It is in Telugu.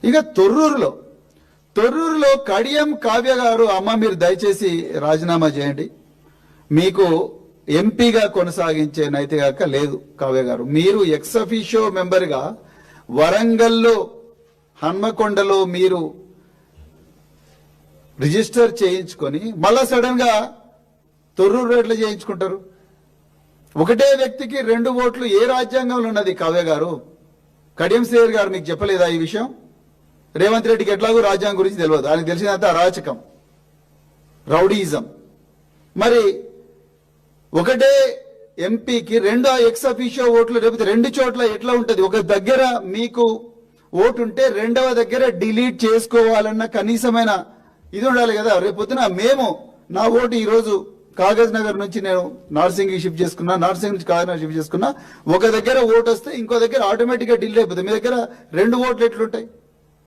ఇక తొర్రూరులో కడియం కావ్య గారు, అమ్మ మీరు దయచేసి రాజీనామా చేయండి, మీకు ఎంపీగా కొనసాగించే నైతిక హక్కు లేదు కావ్య గారు. మీరు ఎక్స్ అఫీషియో మెంబర్గా వరంగల్లో హన్మకొండలో మీరు రిజిస్టర్ చేయించుకొని మళ్ళా సడన్ గా తొర్రూరు రేట్లు చేయించుకుంటారు. ఒకటే వ్యక్తికి 2 ఓట్లు ఏ రాజ్యాంగంలో ఉన్నది కావ్య గారు? కడియం శ్రీహరి గారు మీకు చెప్పలేదా ఈ విషయం? రేవంత్ రెడ్డికి ఎట్లాగో రాజ్యాంగం గురించి తెలియదు, ఆయనకు తెలిసినంత అరాచకం, రౌడీయిజం. మరి ఒకటే ఎంపీకి 2 ఎక్స్ అఫీషియో ఓట్లు, లేకపోతే 2 చోట్ల ఎట్లా ఉంటది? ఒక దగ్గర మీకు ఓటు ఉంటే రెండవ దగ్గర డిలీట్ చేసుకోవాలన్న కనీసమైన ఇది ఉండాలి కదా. రేపొద్దున నా ఓటు ఈ రోజు కాగజ్ నగర్ నుంచి నేను నార్సింగ్ షిఫ్ట్ చేసుకున్నా, నార్సింగ్ నుంచి కాగజ్ నగర్ షిఫ్ట్ చేసుకున్నా, ఒక దగ్గర ఓటు వస్తే ఇంకో దగ్గర ఆటోమేటిక్ గా డిలీట్ అయిపోతుంది. మీ దగ్గర 2 ఓట్లు ఎట్లుంటాయి?